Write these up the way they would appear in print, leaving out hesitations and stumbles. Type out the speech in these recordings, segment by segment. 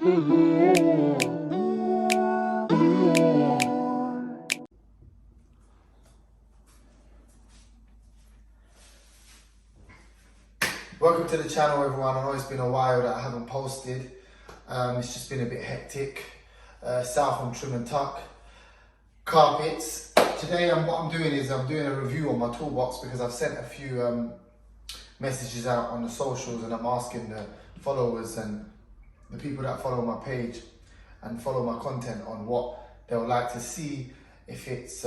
Welcome to the channel, everyone. I know it's been a while that I haven't posted. It's just been a bit hectic. South from Trim&TuckCarpets. Today what I'm doing is I'm doing a review on my toolbox because I've sent a few messages out on the socials, and I'm asking the followers and the people that follow my page and follow my content on what they would like to see, if it's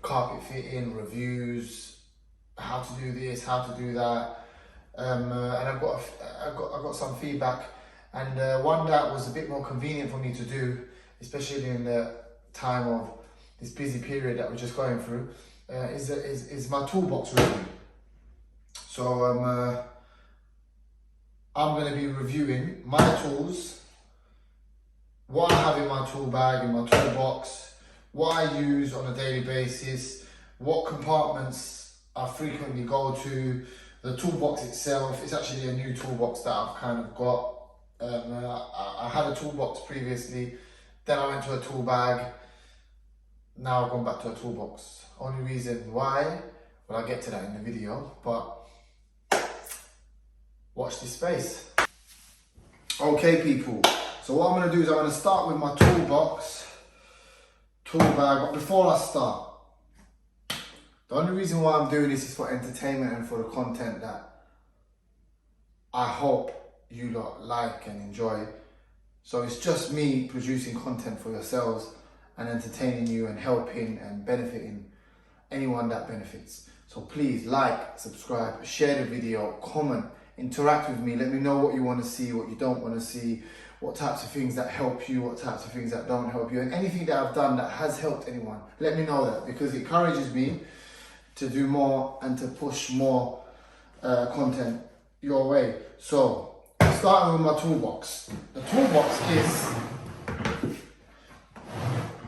carpet fitting, reviews, how to do this, how to do that, and I've got some feedback, and one that was a bit more convenient for me to do, especially in the time of this busy period that we're just going through, is my toolbox review. So I'm going to be reviewing my tools, what I have in my tool bag, in my toolbox, what I use on a daily basis, what compartments I frequently go to, the toolbox itself. It's actually a new toolbox that I've kind of got. I had a toolbox previously, then I went to a tool bag, now I've gone back to a toolbox. Only reason why, well, I'll get to that in the video, but watch this space. Okay people, so what I'm going to do is I'm going to start with my toolbox, tool bag, but before I start, the only reason why I'm doing this is for entertainment and for the content that I hope you lot like and enjoy. So it's just me producing content for yourselves and entertaining you and helping and benefiting anyone that benefits. So please like, subscribe, share the video, comment, interact with me. Let me know what you want to see, what you don't want to see, what types of things that help you, what types of things that don't help you, and anything that I've done that has helped anyone. Let me know that, because it encourages me to do more and to push more content your way. So, starting with my toolbox. The toolbox is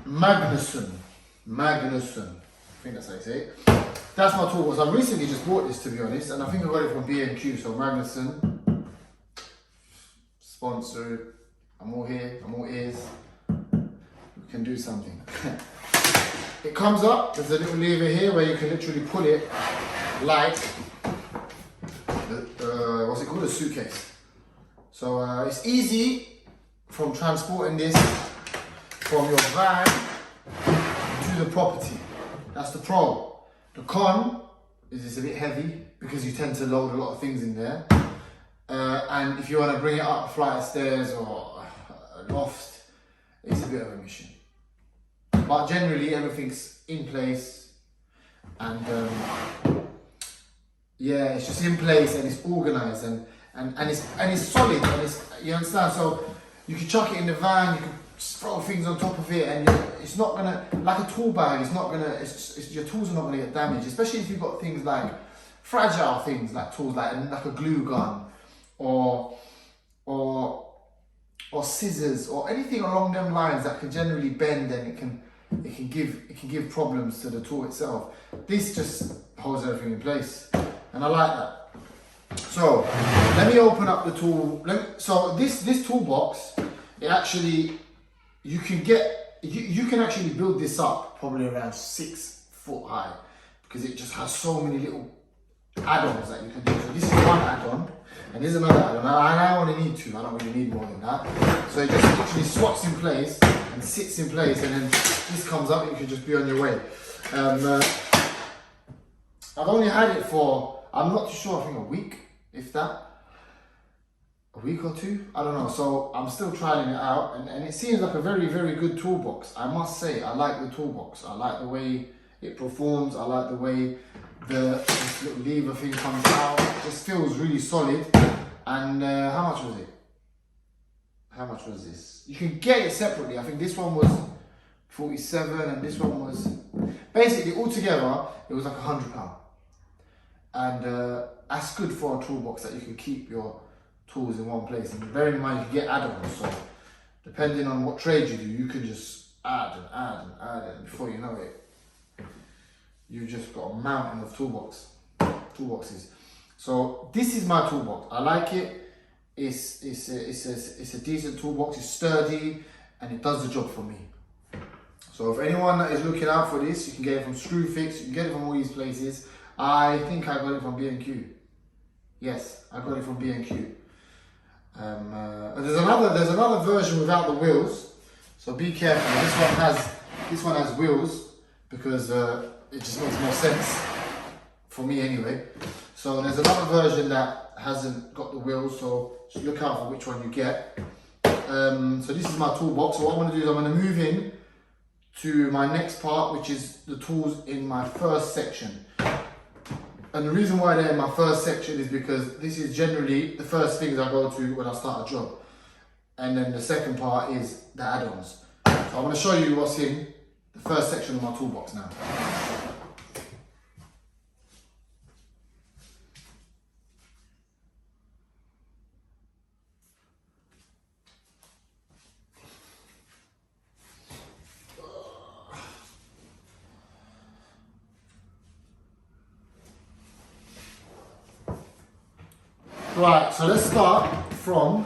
Magnusson. I think that's how you say it. That's my toolbox. I recently just bought this, to be honest, and I think I got it from B&Q. So Magnusson, sponsored. I'm all here, I'm all ears. We can do something. It comes up, there's a little lever here where you can literally pull it like, what's it called, a suitcase. So it's easy from transporting this from your van to the property. That's the pro. The con is it's a bit heavy because you tend to load a lot of things in there. And if you want to bring it up a flight of stairs or a loft, it's a bit of a mission. But generally everything's in place, and yeah, it's just in place and it's organized and it's solid, and it's, you understand? So you can chuck it in the van, you can throw things on top of it, and it's not gonna, like a tool bag, it's not gonna, your tools are not gonna get damaged, especially if you've got things like fragile things, like tools like a glue gun or scissors or anything along them lines that can generally bend, and it can give problems to the tool itself. This just holds everything in place, and I like that. So let me open up the tool. So this toolbox, it actually, you can actually build this up probably around 6 foot high, because it just has so many little add-ons that you can do. So this is one add-on, and there's another add-on. I only need 2, I don't really need more than that. So it just literally swaps in place and sits in place, and then this comes up and you can just be on your way. I've only had it for, I'm not too sure, I think a week, if that. A week or 2, I don't know. So I'm still trying it out, and it seems like a very, very good toolbox. I must say, I like the toolbox. I like the way it performs. I like the way this little lever thing comes out. It just feels really solid. And how much was it? How much was this? You can get it separately. I think this one was 47 and this one was, basically altogether it was like £100. And that's good for a toolbox, that you can keep your tools in one place. And bearing in mind you can get add-ons, so depending on what trade you do, you can just add and add and add, and before you know it, you've just got a mountain of toolboxes. So this is my toolbox. I like it. It's a decent toolbox. It's sturdy and it does the job for me. So if anyone that is looking out for this, you can get it from Screwfix. You can get it from all these places. I think I got it from B&Q. Yes, I got it from B&Q. There's another version without the wheels. So be careful. This one has wheels because it just makes more sense for me anyway. So there's another version that hasn't got the wheels. So just look out for which one you get. So this is my toolbox. So what I'm going to do is I'm going to move in to my next part, which is the tools in my first section. And the reason why they're in my first section is because this is generally the first things I go to when I start a job. And then the second part is the add-ons. So I'm going to show you what's in the first section of my toolbox now. Right, so let's start from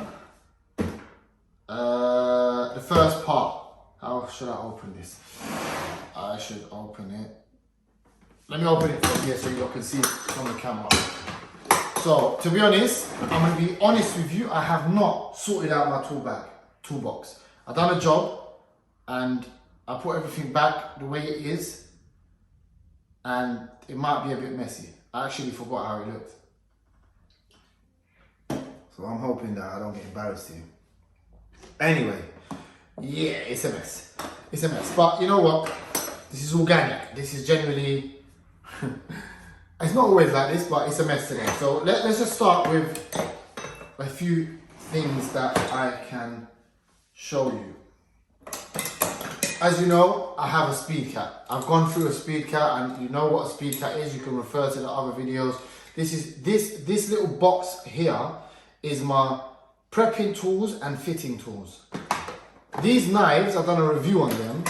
the first part. How should I open this? I should open it. Let me open it from here so you can see it from the camera. So, to be honest, I'm going to be honest with you, I have not sorted out my toolbox. I've done a job and I put everything back the way it is and it might be a bit messy. I actually forgot how it looked. So I'm hoping that I don't get embarrassed here. Anyway, yeah, it's a mess. It's a mess. But you know what? This is organic. This is genuinely... it's not always like this, but it's a mess today. So let's just start with a few things that I can show you. As you know, I have a speed cat. I've gone through a speed cat and you know what a speed cat is. You can refer to the other videos. This little box here is my prepping tools and fitting tools. These knives, I've done a review on them.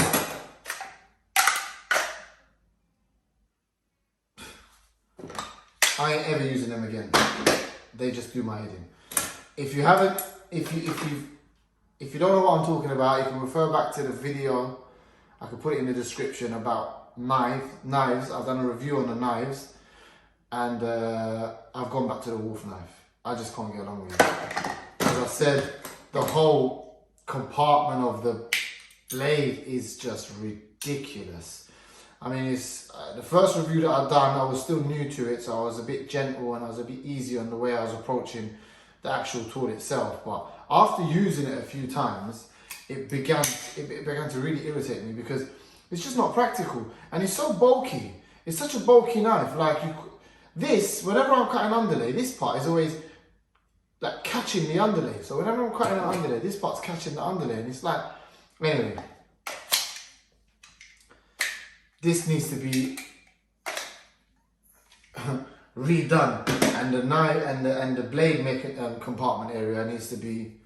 I ain't ever using them again. They just do my head in. If you don't know what I'm talking about, you can refer back to the video. I could put it in the description about knives. I've done a review on the knives and I've gone back to the Wolf knife. I just can't get along with it. As I said, the whole compartment of the blade is just ridiculous. I mean, it's the first review that I've done, I was still new to it, so I was a bit gentle and I was a bit easy on the way I was approaching the actual tool itself. But after using it a few times, it began to really irritate me because it's just not practical and it's so bulky. It's such a bulky knife. Like whenever I'm cutting underlay, this part is always like catching the underlay. So whenever I'm cutting the underlay, this part's catching the underlay and it's like, anyway. This needs to be redone and the knife and the blade compartment area needs to be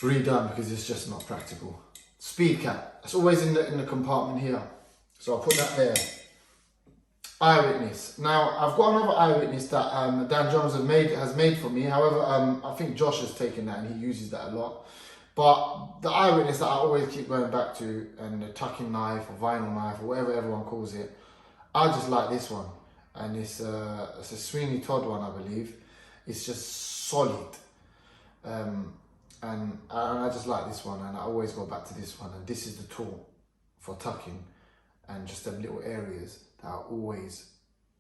redone because it's just not practical. Speed cap, it's always in the compartment here. So I'll put that there. Eyewitness. Now I've got another eyewitness that Dan Jones has made for me. However, I think Josh has taken that and he uses that a lot. But the eyewitness that I always keep going back to, and the tucking knife or vinyl knife or whatever everyone calls it, I just like this one. And it's a Sweeney Todd one, I believe. It's just solid. And I just like this one and I always go back to this one. And this is the tool for tucking and just them little areas that I always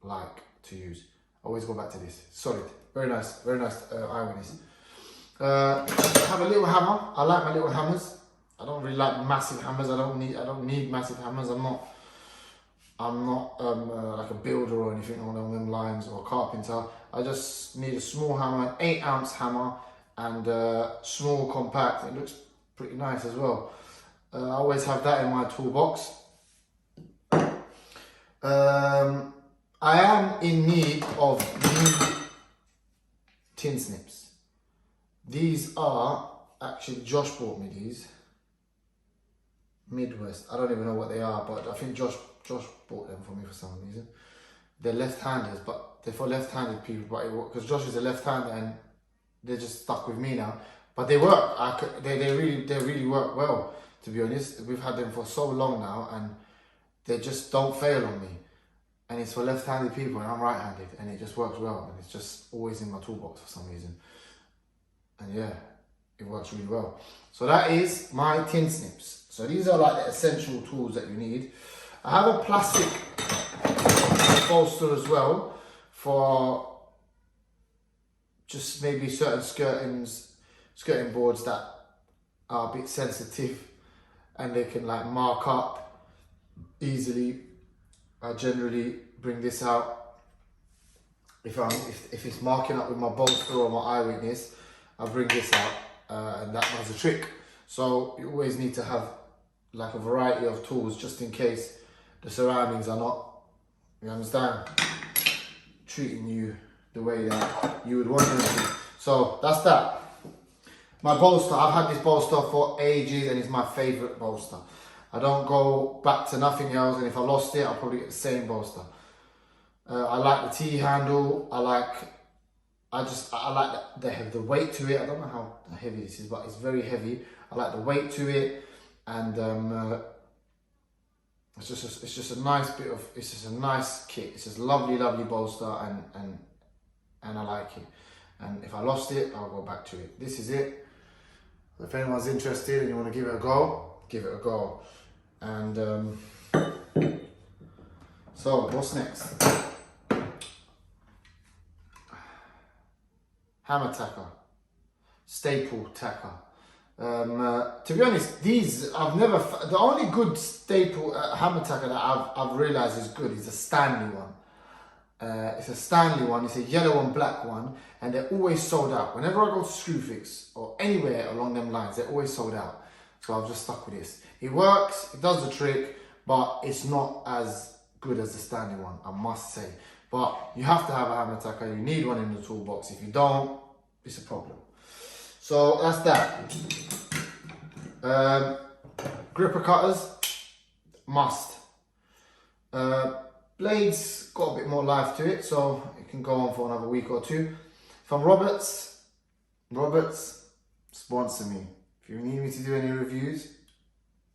like to use. I always go back to this. Solid. Very nice eyewitness. I have a little hammer. I like my little hammers. I don't really like massive hammers. I don't need massive hammers. I'm not like a builder or anything along them lines or a carpenter. I just need a small hammer, 8-ounce hammer, and small compact. It looks pretty nice as well. I always have that in my toolbox. I am in need of new tin snips. These are, actually Josh bought me these. Midwest, I don't even know what they are, but I think Josh bought them for me for some reason. They're left-handers, but they're for left-handed people, but because Josh is a left-hander and they're just stuck with me now. But they work. They really work well. To be honest, we've had them for so long now, and they just don't fail on me. And it's for left-handed people, and I'm right-handed, and it just works well. And it's just always in my toolbox for some reason. And yeah, it works really well. So that is my tin snips. So these are like the essential tools that you need. I have a plastic bolster as well for just maybe certain skirting boards that are a bit sensitive and they can like mark up easily. I generally bring this out if it's marking up with my bolster or my eyewitness. I bring this out and that does the trick. So you always need to have like a variety of tools just in case the surroundings are not, you understand, treating you the way that you would want them to. So that's that. My bolster, I've had this bolster for ages and it's my favourite bolster. I don't go back to nothing else, and if I lost it, I'll probably get the same bolster. I like the T-handle. I like the weight to it. I don't know how heavy this is, but it's very heavy. I like the weight to it, and it's just a nice bit of, it's just a nice kit. It's just a lovely bolster, and I like it. And if I lost it, I'll go back to it. This is it. If anyone's interested and you want to give it a go, give it a go. And so what's next? Hammer tacker, staple tacker. To be honest, these I've never. The only good staple hammer tacker that I've realised is good is the Stanley one. It's a Stanley one. It's a yellow and black one, and they're always sold out. Whenever I go to Screwfix or anywhere along them lines, they're always sold out. So I've just stuck with this. It works, it does the trick, but it's not as good as the Stanley one, I must say. But you have to have a hammer tacker. You need one in the toolbox. If you don't, it's a problem. So that's that. Gripper cutters, must. Blades got a bit more life to it, so it can go on for another week or two. From Roberts, sponsor me. If you need me to do any reviews,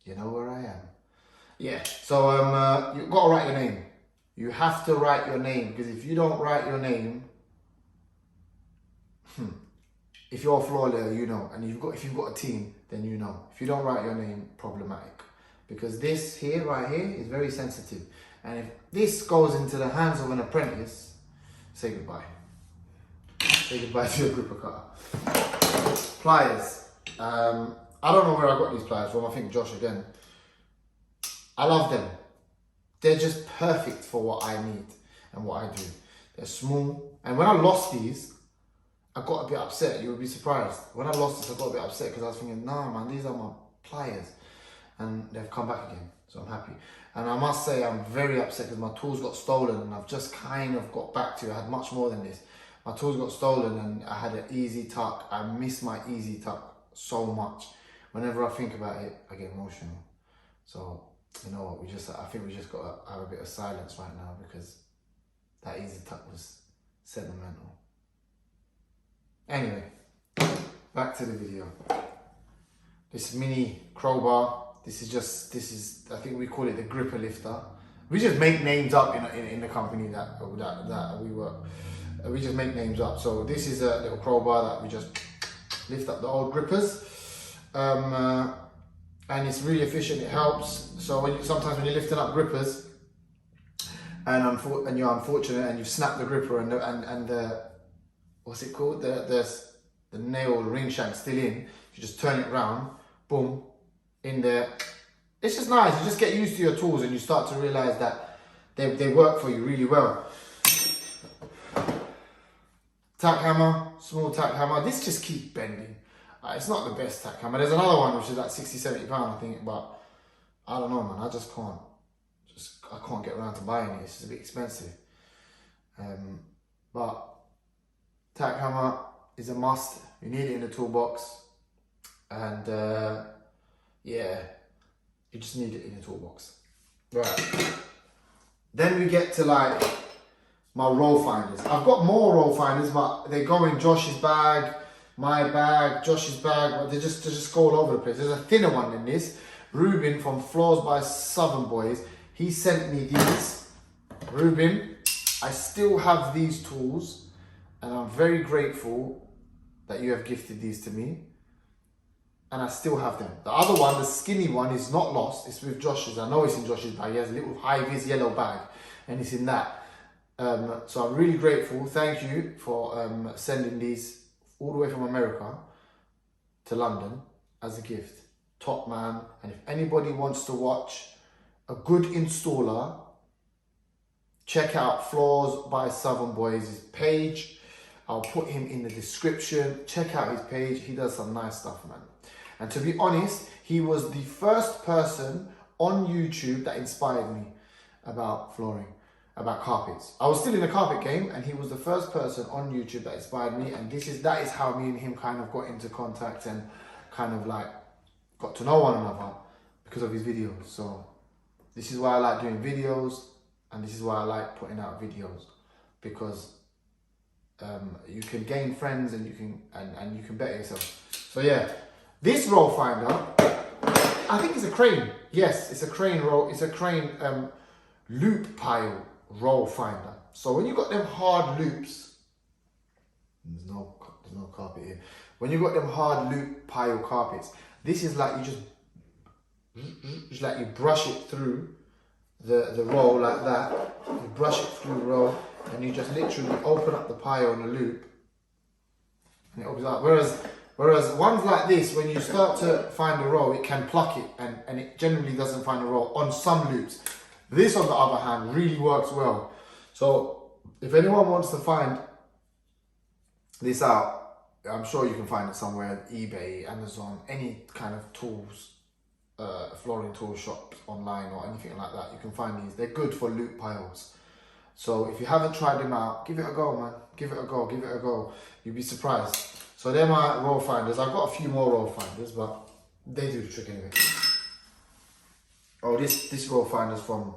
you know where I am. Yeah, so you've got to write your name. You have to write your name, because if you don't write your name, if you're a floor layer, you know, and if you've got a team, then you know. If you don't write your name, problematic, because this here, right here, is very sensitive, and if this goes into the hands of an apprentice, say goodbye. Say goodbye to your gripper cutter. Pliers. I don't know where I got these pliers from. I think Josh again. I love them. They're just perfect for what I need and what I do. They're small, and when I lost these, I got a bit upset. You would be surprised. When I lost this, I got a bit upset because I was thinking, nah, man, these are my pliers. And they've come back again, so I'm happy. And I must say, I'm very upset because my tools got stolen, and I've just kind of got back to it. I had much more than this. My tools got stolen, and I had an easy tuck. I miss my easy tuck so much. Whenever I think about it, I get emotional. So, you know what, I think we just got to have a bit of silence right now, because that easy tuck was sentimental. Anyway, back to the video. This mini crowbar, this is I think we call it the gripper lifter. We just make names up in the company that we work. We just make names up. So this is a little crowbar that we just lift up the old grippers. And it's really efficient, it helps. So sometimes when you're lifting up grippers and you're unfortunate and you've snapped the gripper and the what's it called? The nail ring shank still in. You just turn it round, boom, in there. It's just nice. You just get used to your tools and you start to realise that they work for you really well. Tack hammer, small tack hammer. This just keeps bending. It's not the best tack hammer. There's another one which is like 60-70 pounds, I think, but I don't know, man. I just can't. I can't get around to buying it. It's just a bit expensive. But tack hammer is a must. You need it in the toolbox, and yeah, you just need it in the toolbox. Right. Then we get to like my roll finders. I've got more roll finders, but they go in Josh's bag. my bag, Josh's bag, but they just go all over the place. There's a thinner one in this. Ruben from Floors by Southern Boys, he sent me these. Ruben, I still have these tools, and I'm very grateful that you have gifted these to me. And I still have them. The other one, the skinny one, is not lost. It's with Josh's. I know it's in Josh's bag. He has a little high-vis yellow bag, and it's in that. So I'm really grateful. Thank you for sending these all the way from America to London as a gift. Top man. And if anybody wants to watch a good installer, check out Floors by Southern Boys' page. I'll put him in the description. Check out his page. He does some nice stuff, man. And to be honest, he was the first person on YouTube that inspired me about flooring, about carpets. I was still in the carpet game, and he was the first person on YouTube that inspired me. And that is how me and him kind of got into contact and kind of like got to know one another because of his videos. So this is why I like doing videos, and this is why I like putting out videos, because you can gain friends and you can better yourself. So yeah. This roll finder, I think it's a crane. Yes, it's a crane roll. It's a crane loop pile roll finder. So when you got them hard loops, there's no carpet here. When you got them hard loop pile carpets, this is like you like you brush it through the roll like that. You brush it through the roll, and you just literally open up the pile on the loop, and it opens up. Whereas ones like this, when you start to find a roll, it can pluck it, and it generally doesn't find a roll on some loops. This, on the other hand, really works well. So if anyone wants to find this out, I'm sure you can find it somewhere, eBay, Amazon, any kind of tools, flooring tool shops online or anything like that. You can find these. They're good for loop piles. So if you haven't tried them out, give it a go, man. Give it a go, give it a go. You'll be surprised. So they're my roll finders. I've got a few more roll finders, but they do the trick anyway. Oh, this roll finder's from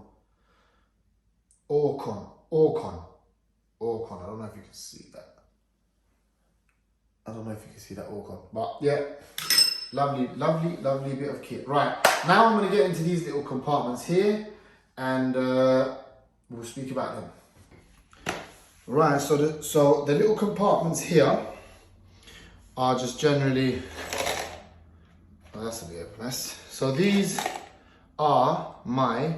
Orcon. I don't know if you can see that. Orcon. But yeah, lovely bit of kit. Right, now I'm going to get into these little compartments here, and we'll speak about them. Right, so the little compartments here are just generally, oh, that's a bit of a mess. So these are my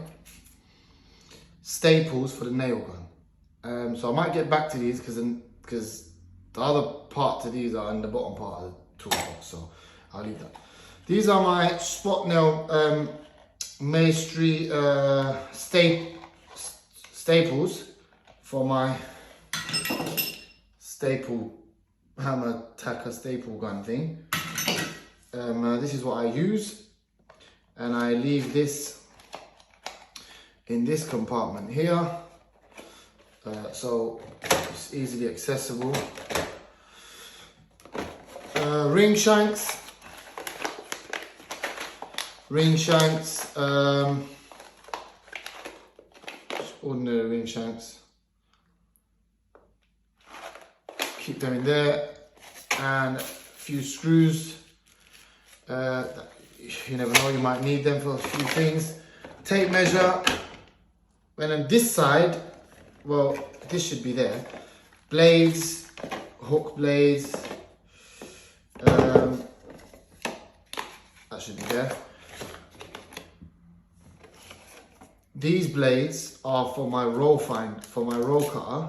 staples for the nail gun. So I might get back to these because the other part to these are in the bottom part of the toolbox, so I'll leave that. These are my spot nail Maestri staples for my staple hammer tacker staple gun thing. This is what I use, and I leave this in this compartment here, so it's easily accessible. Ring shanks, just ordinary ring shanks. Keep them in there, and a few screws. You never know, you might need them for a few things. Tape measure. And on this side, well, this should be there. Blades, hook blades. That should be there. These blades are for my roll cutter.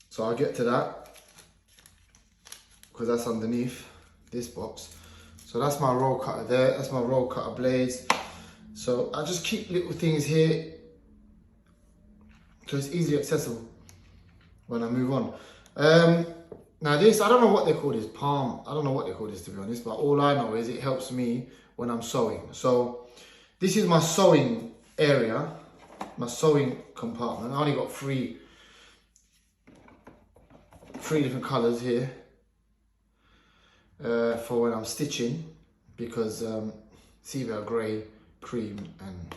So I'll get to that because that's underneath this box. So that's my roll cutter there. That's my roll cutter blades. So I just keep little things here so it's easily accessible when I move on. Now this, I don't know what they call this, palm. I don't know what they call this, to be honest, but all I know is it helps me when I'm sewing. So this is my sewing area, my sewing compartment. I only got three different colors here for when I'm stitching, because sea bale grey, cream and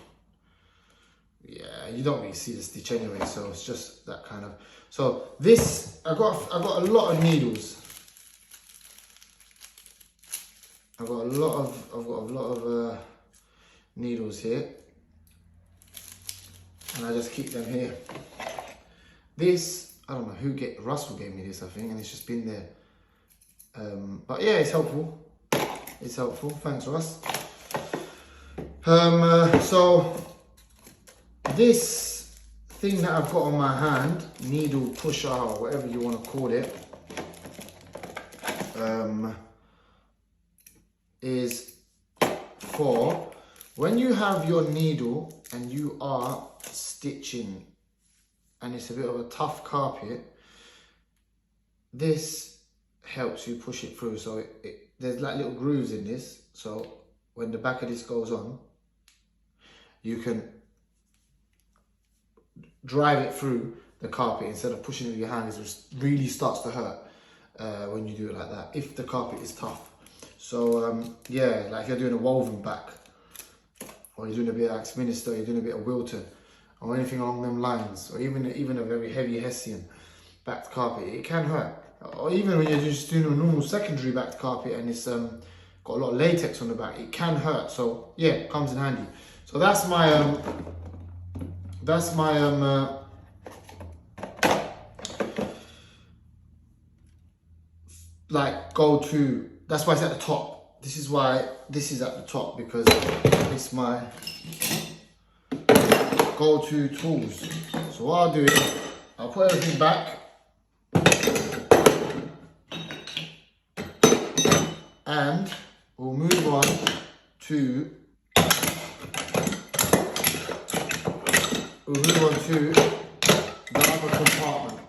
yeah, you don't really see the stitch anyway, so it's just that kind of. So this, I got a lot of needles. I've got a lot of needles here, and I just keep them here. This, I don't know Russell gave me this, I think, and it's just been there. But yeah, it's helpful. It's helpful. Thanks, Russ. So this thing that I've got on my hand, needle pusher or whatever you want to call it, is for when you have your needle and you are stitching and it's a bit of a tough carpet. This helps you push it through. So there's like little grooves in this, so when the back of this goes on, you can drive it through the carpet instead of pushing it with your hand. It just really starts to hurt when you do it like that, if the carpet is tough. So yeah, like you're doing a woven back, or you're doing a bit of Axminster, you're doing a bit of Wilton, or anything along them lines, or even a very heavy Hessian backed carpet, it can hurt. Or even when you're just doing a normal secondary backed carpet and it's got a lot of latex on the back, it can hurt. So yeah, it comes in handy. So that's my like go-to. That's why it's at the top. This is why this is at the top, because it's my go-to tools. So what I'll do is I'll put everything back, and we'll move on to the other compartment.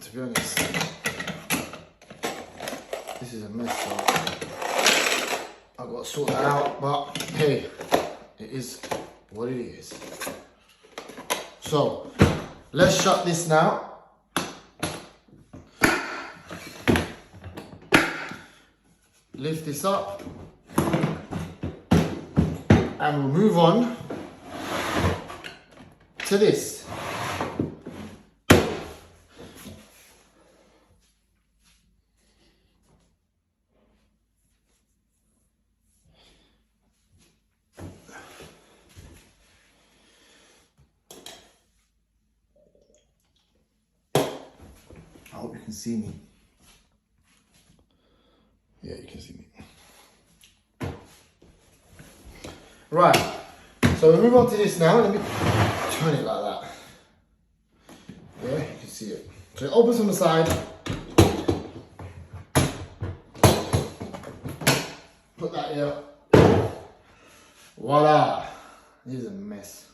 To be honest, this is a mess, so I've got to sort that out, but hey, it is what it is. So let's shut this now. Lift this up, and we'll move on to this. I hope you can see me. Yeah, you can see me. Right, so we'll move on to this now. Let me turn it like that. Yeah, you can see it. So it opens from the side. Put that here. Voila. This is a mess.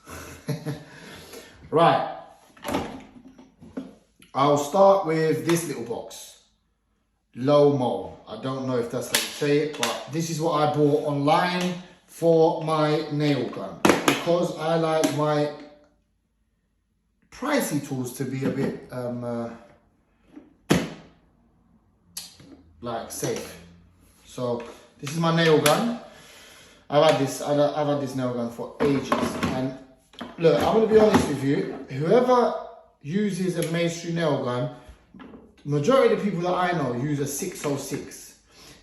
Right. I'll start with this little box. Low Mo. I don't know if that's how you say it, but this is what I bought online for my nail gun, because I like my pricey tools to be a bit like safe. So this is my nail gun. I've had this nail gun for ages, and look, I'm gonna be honest with you, whoever uses a masonry nail gun, majority of the people that I know use a 606,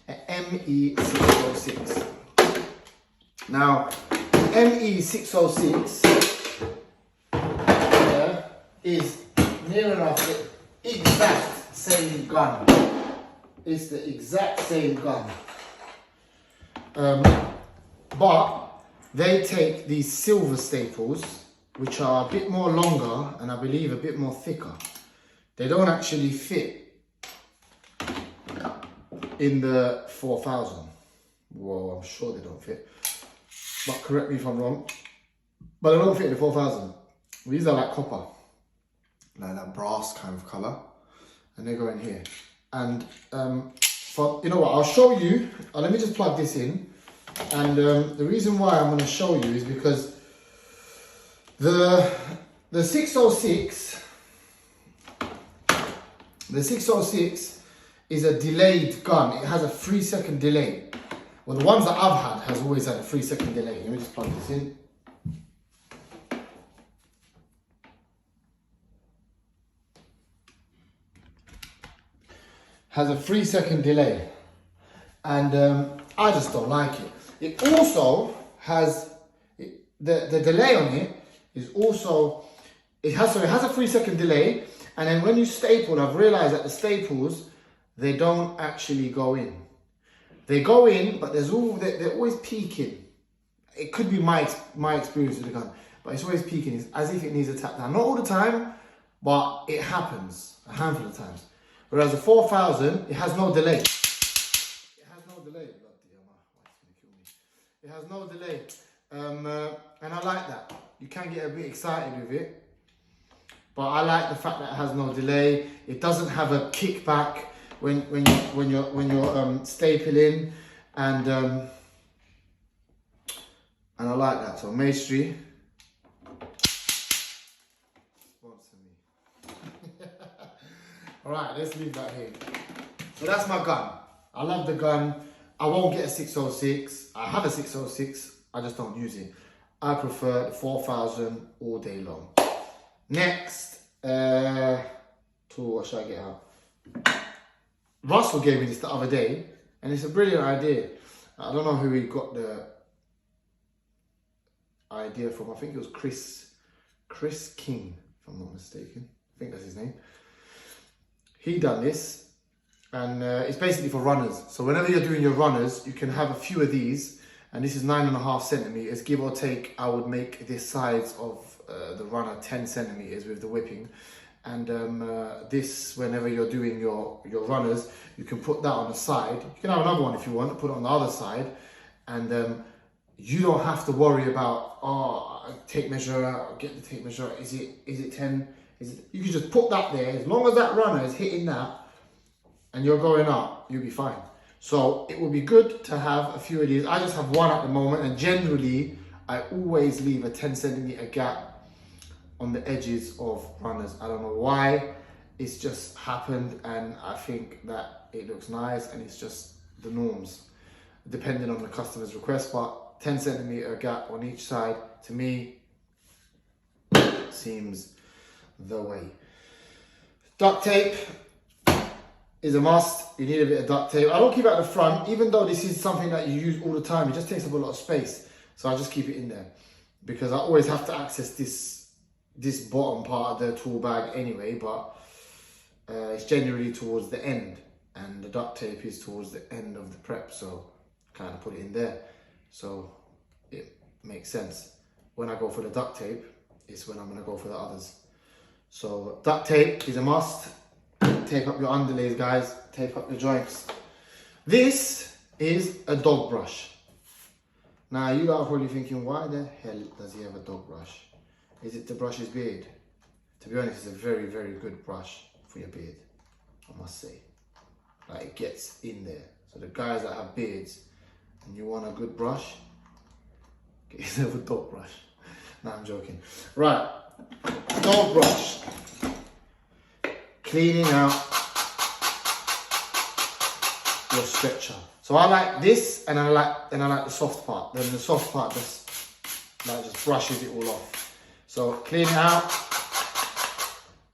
an ME606. Now, ME606 is near enough the exact same gun. It's the exact same gun. But they take these silver staples, which are a bit more longer and I believe a bit more thicker. They don't actually fit in the 4000. Well, I'm sure they don't fit, but correct me if I'm wrong. But they don't fit in the 4000. These are like copper, like that brass kind of color, and they go in here. And for, you know what, I'll show you. Let me just plug this in. And the reason why I'm going to show you is because the 606 is a delayed gun. It has a 3-second delay. Well, the ones that I've had has always had a 3-second delay. Let me just plug this in. Has a 3-second delay, and I just don't like it. It also has the delay on it is also it has a 3-second delay, and then when you staple, I've realized that the staples, they don't actually go in. They go in, but they're always peaking. It could be my experience with the gun, but it's always peaking. It's as if it needs a tap down. Not all the time, but it happens a handful of times. Whereas the 4000, it has no delay. It has no delay. It has no delay. And I like that. You can get a bit excited with it. But I like the fact that it has no delay. It doesn't have a kickback when you're stapling. And I like that. So Masonry. Alright, let's leave that here. So that's my gun. I love the gun. I won't get a 606. I have a 606. I just don't use it. I prefer the 4000 all day long. Next, tool, what should I get out? Russell gave me this the other day, and it's a brilliant idea. I don't know who he got the idea from. I think it was Chris King, if I'm not mistaken. I think that's his name. He done this, and it's basically for runners. So whenever you're doing your runners, you can have a few of these, and this is 9.5 centimeters, give or take. I would make this size of the runner 10 centimeters with the whipping, and this, whenever you're doing your runners, you can put that on the side. You can have another one if you want, put it on the other side, and you don't have to worry about tape measure, get the tape measure. Is it 10? You can just put that there. As long as that runner is hitting that and you're going up, you'll be fine. So it would be good to have a few of these. I just have one at the moment, and generally I always leave a 10 centimeter gap on the edges of runners. I don't know why, it's just happened, and I think that it looks nice, and it's just the norms depending on the customer's request. But 10 centimeter gap on each side, to me, seems the way. Duct tape is a must. You need a bit of duct tape. I don't keep it at the front, even though this is something that you use all the time. It just takes up a lot of space, so I just keep it in there because I always have to access this bottom part of the tool bag anyway. But it's generally towards the end, and the duct tape is towards the end of the prep, so I kind of put it in there, so it makes sense. When I go for the duct tape, it's when I'm going to go for the others. So duct tape is a must. Tape up your underlays, guys. Tape up your joints. This is a dog brush. Now you are probably thinking, why the hell does he have a dog brush? Is it to brush his beard? To be honest, it's a very, very good brush for your beard, I must say. Like, it gets in there. So the guys that have beards and you want a good brush, get yourself a dog brush. No, I'm joking. Right. Dog brush, cleaning out your stretcher. So I like this, and I like the soft part. Then the soft part just brushes it all off. So clean it out,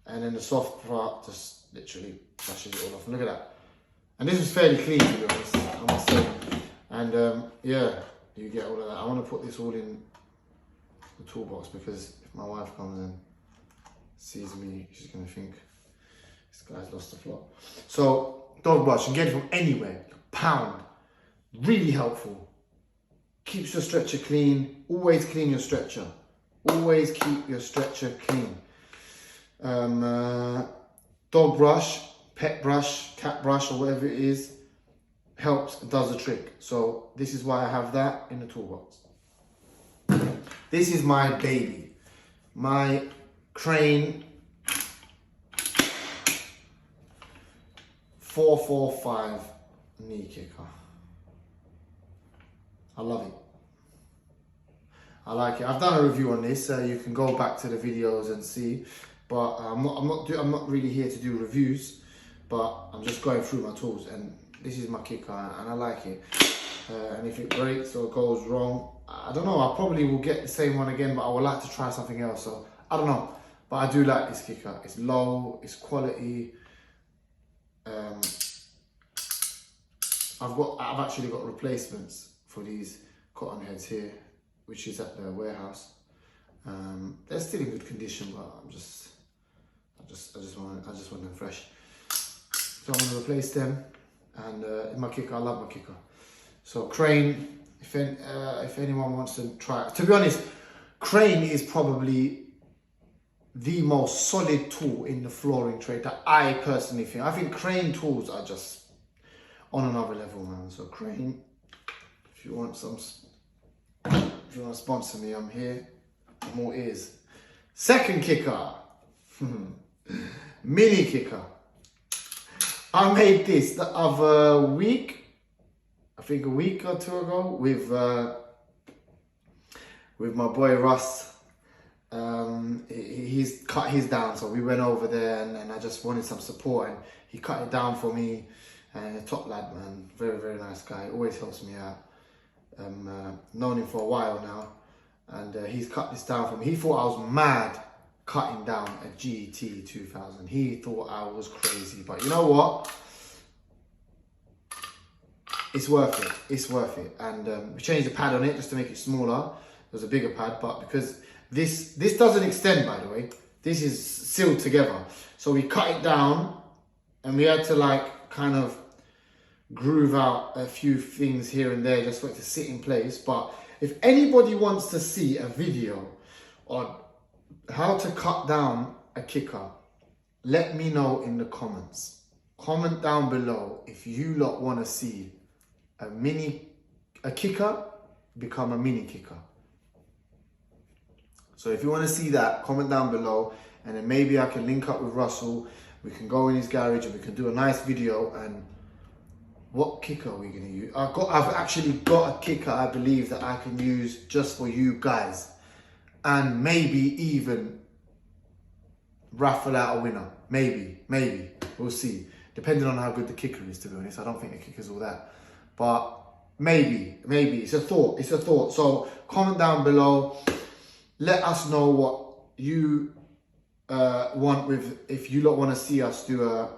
and then the soft part just literally brushes it all off. And look at that. And this is fairly clean, to be honest, I must say. And yeah, you get all of that. I want to put this all in the toolbox, because if my wife comes and sees me, she's going to think this guy's lost the plot. So dog brush, you can get it from anywhere. Pound, really helpful. Keeps your stretcher clean. Always clean your stretcher. Always keep your stretcher clean. Dog brush, pet brush, cat brush, or whatever it is, helps, does the trick. So this is why I have that in the toolbox. This is my baby, my Crane 445 knee kicker. I love it. I like it. I've done a review on this, so you can go back to the videos and see. But I'm not really here to do reviews, but I'm just going through my tools, and this is my kicker, and I like it. And if it breaks or goes wrong, I don't know, I probably will get the same one again, but I would like to try something else. So I don't know, but I do like this kicker. It's low, it's quality. I've actually got replacements for these cotton heads here, which is at the warehouse. They're still in good condition, but I just want them fresh. So I'm gonna replace them, and in my kicker, I love my kicker. So Crane, if anyone wants to try it. To be honest, Crane is probably the most solid tool in the flooring trade that I personally think. I think Crane tools are just on another level, man. So Crane, if you want to sponsor me, I'm here. I'm all ears. Second kicker, mini kicker. I made this the other week, I think a week or two ago, with my boy Russ. He's cut his down, so we went over there, and I just wanted some support, and he cut it down for me. And a top lad, man, very, very nice guy, always helps me out. Known him for a while now, and he's cut this down for me. He thought I was mad cutting down a GT 2000. He thought I was crazy, but you know what? It's worth it. It's worth it. And we changed the pad on it just to make it smaller. It was a bigger pad, but because this doesn't extend, by the way. This is sealed together. So we cut it down, and we had to like kind of groove out a few things here and there just for it to sit in place. But if anybody wants to see a video on how to cut down a kicker, let me know in the comments. Comment down below if you lot want to see a kicker become a mini kicker. So if you want to see that, comment down below, and then maybe I can link up with Russell. We can go in his garage and we can do a nice video. And what kicker are we going to use? I've actually got a kicker, I believe, that I can use just for you guys, and maybe even raffle out a winner. Maybe we'll see, depending on how good the kicker is. To be honest, I don't think the kicker's all that, but maybe it's a thought. So comment down below, let us know what you want with, if you lot want to see us do a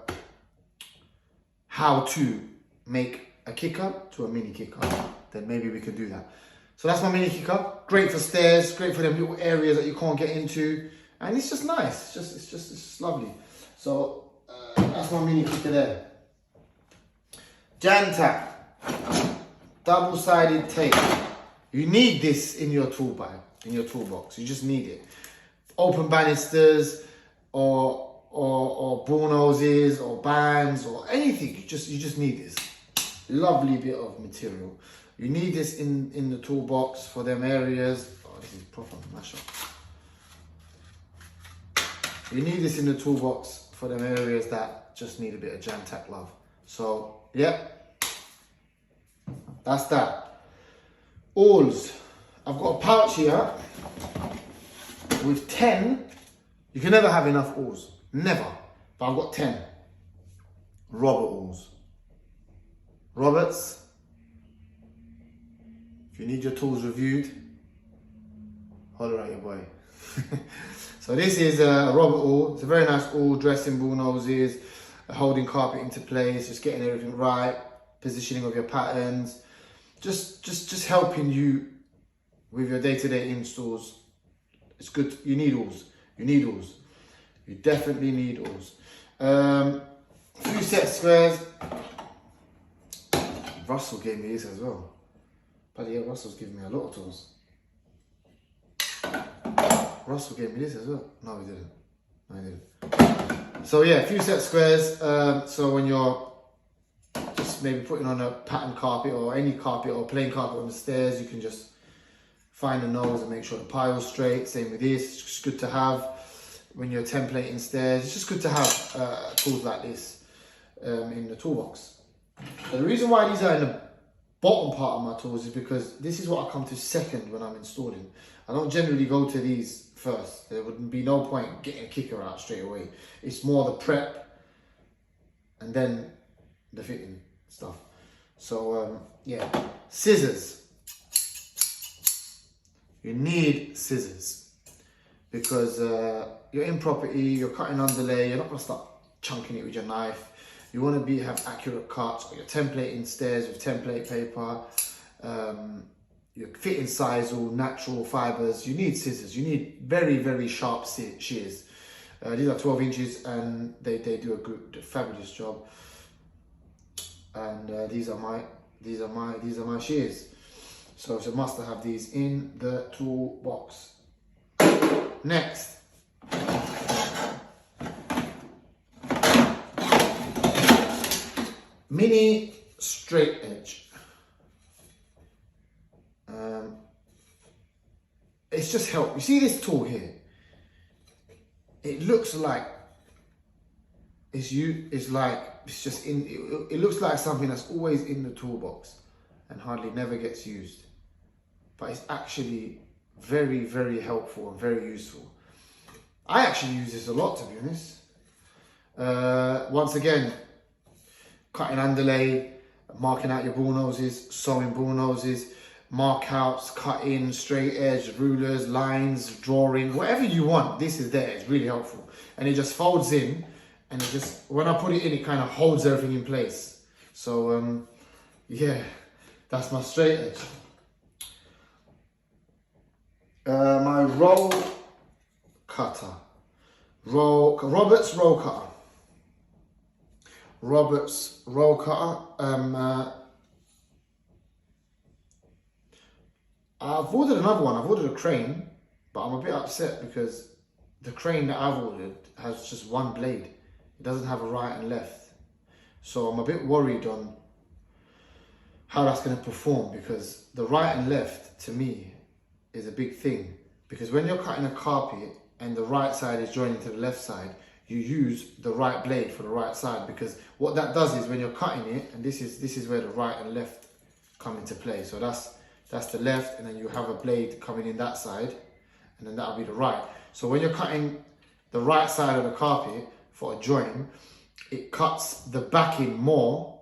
how to make a kicker to a mini kicker, then maybe we can do that. So that's my mini kicker. Great for stairs, great for them little areas that you can't get into, and it's just nice. It's just lovely. So that's my mini kicker there. Jan-Tack, double-sided tape. You need this in your tool bag, in your toolbox. You just need it. Open banisters or ball noses or bands or anything. You just need this. Lovely bit of material. You need this in the toolbox for them areas. Oh, this is proper mashup. You need this in the toolbox for them areas that just need a bit of Jan-Tack love. So, yep, that's that. Awls. I've got a pouch here with 10. You can never have enough awls. Never. But I've got 10. Robert awls. Roberts, if you need your tools reviewed, holler at your boy. So this is a Robert awl. It's a very nice awl, dressing ball noses, holding carpet into place, just getting everything right, positioning of your patterns, just helping you with your day-to-day installs. It's good. You need awls. You need awls. You definitely need awls. Few set squares. Russell gave me this as well. But yeah, Russell's giving me a lot of tools. Russell gave me this as well. No, he didn't. No, he didn't. So yeah, a few set squares. So when you're just maybe putting on a pattern carpet or any carpet or plain carpet on the stairs, you can just find the nose and make sure the pile's straight. Same with this. It's just good to have when you're templating stairs. It's just good to have tools like this in the toolbox. So the reason why these are in the bottom part of my tools is because this is what I come to second when I'm installing. I don't generally go to these first. There would be no point getting a kicker out straight away. It's more the prep and then the fitting stuff. So yeah, scissors. You need scissors because you're in property, you're cutting underlay, you're not gonna start chunking it with your knife. You want to have accurate cuts, or your templating stairs with template paper. Your fitting size, all natural fibers. You need scissors. You need very, very sharp shears. These are 12 inches, and they do a fabulous job. And these are my shears. So it's a must to have these in the toolbox. Next. Mini straight edge. It's just help. You see this tool here? It looks like it looks like something that's always in the toolbox and hardly never gets used. But it's actually very, very helpful and very useful. I actually use this a lot, to be honest. Once again, cutting underlay, marking out your bull noses, sewing bull noses, mark outs, cutting, straight edge, rulers, lines, drawing, whatever you want, this is there. It's really helpful. And it just folds in, and it just, when I put it in, it kind of holds everything in place. So yeah, that's my straight edge. My roll cutter, Robert's roll cutter. Robert's roll cutter. I've ordered another one. I've ordered a crane, but I'm a bit upset because the crane that I've ordered has just one blade. It doesn't have a right and left. So I'm a bit worried on how that's going to perform, because the right and left to me is a big thing. Because when you're cutting a carpet and the right side is joining to the left side, you use the right blade for the right side, because what that does is when you're cutting it, and this is where the right and left come into play. So that's the left, and then you have a blade coming in that side, and then that'll be the right. So when you're cutting the right side of the carpet for a join, it cuts the backing more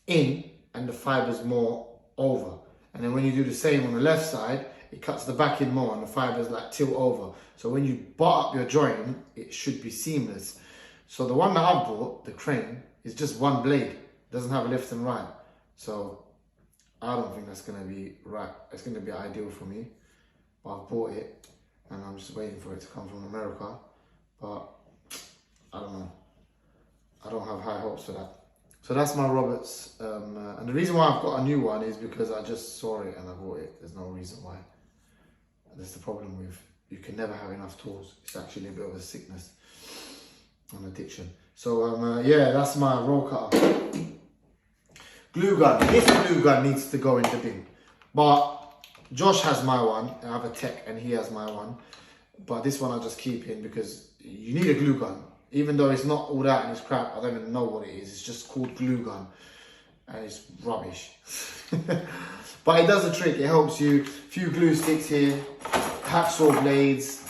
in and the fibers more over. And then when you do the same on the left side, it cuts the backing more and the fibers like tilt over. So when you butt up your join, it should be seamless. So the one that I bought, the crane, is just one blade. It doesn't have a left and right. So I don't think that's going to be right. It's going to be ideal for me. But I've bought it and I'm just waiting for it to come from America. But I don't know. I don't have high hopes for that. So that's my Roberts. And the reason why I've got a new one is because I just saw it and I bought it. There's no reason why. That's the problem with, you can never have enough tools. It's actually a bit of a sickness, an addiction. So yeah, that's my roll cutter. Glue gun. This glue gun needs to go in the bin. But Josh has my one. I have a tech and he has my one. But this one I just keep in because you need a glue gun. Even though it's not all that and it's crap, I don't even know what it is. It's just called glue gun. And it's rubbish. But it does the trick. It helps you. A few glue sticks here. Hacksaw blades.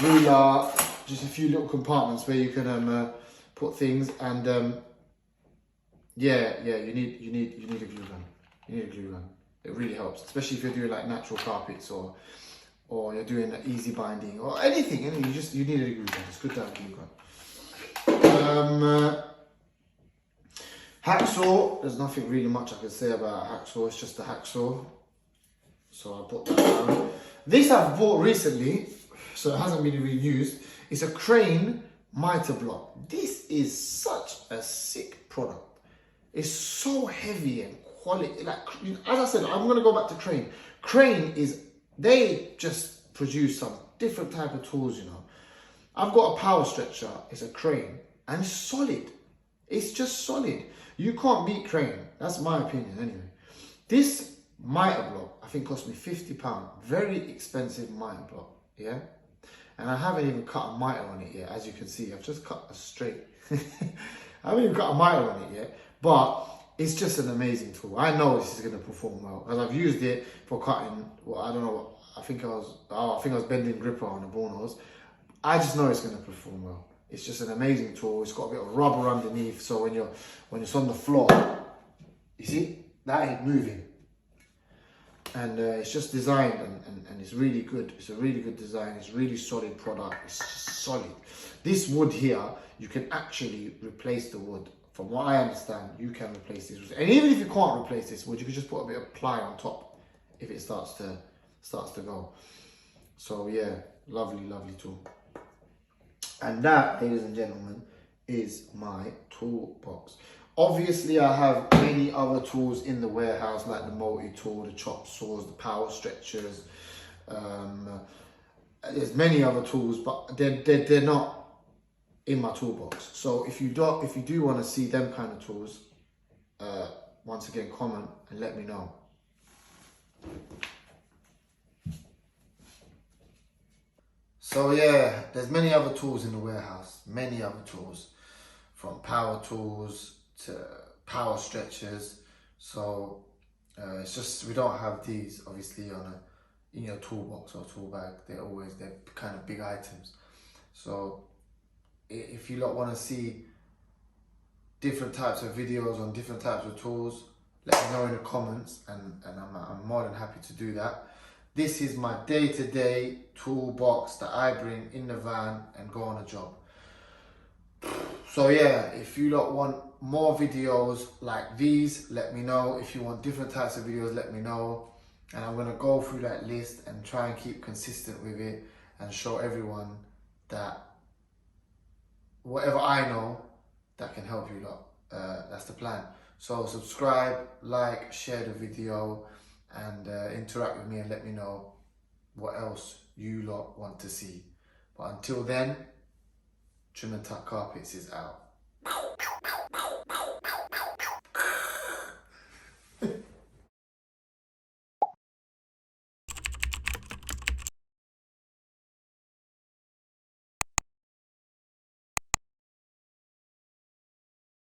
Ruler. Just a few little compartments where you can put things. And yeah, you need a glue gun. You need a glue gun. It really helps. Especially if you're doing like natural carpets or you're doing easy binding or anything. You need a glue gun. It's good to have a glue gun. Hacksaw, there's nothing really much I can say about a hacksaw, it's just a hacksaw. So I put that down. This I've bought recently, so it hasn't been really used. It's a crane miter block. This is such a sick product. It's so heavy and quality. Like, as I said, I'm gonna go back to crane. Crane they just produce some different type of tools, you know. I've got a power stretcher, it's a crane, and it's solid. It's just solid. You can't beat crane. That's my opinion anyway. This miter block, I think cost me £50. Very expensive miter block, yeah? And I haven't even cut a miter on it yet, as you can see. I've just cut a straight. I haven't even cut a miter on it yet, but it's just an amazing tool. I know this is gonna perform well, because I've used it for cutting, well, I don't know, I think I was bending gripper on the ball nose. I just know it's gonna perform well. It's just an amazing tool. It's got a bit of rubber underneath, so when you're on the floor, You see, that ain't moving. And it's just designed and it's really good. It's a really good design. It's really solid product. It's just solid. This wood here, you can actually replace the wood. From what I understand, you can replace this wood. And even if you can't replace this wood, you can just put a bit of ply on top if it starts to go. So yeah, lovely, lovely tool. And that, ladies and gentlemen, is my toolbox. Obviously, I have many other tools in the warehouse, like the multi-tool, the chop saws, the power stretchers. There's many other tools, but they're not in my toolbox. So if you do want to see them kind of tools, once again, comment and let me know. So yeah, there's many other tools in the warehouse, many other tools, from power tools to power stretchers. So it's just, we don't have these obviously in your toolbox or tool bag. They're kind of big items. So if you lot want to see different types of videos on different types of tools, let me know in the comments, and I'm more than happy to do that. This is my day-to-day toolbox that I bring in the van and go on a job. So yeah, if you lot want more videos like these, let me know. If you want different types of videos, let me know. And I'm gonna go through that list and try and keep consistent with it and show everyone that whatever I know that can help you lot, that's the plan. So subscribe, like, share the video, and interact with me and let me know what else you lot want to see. But until then, Trim and Tuck Carpets is out.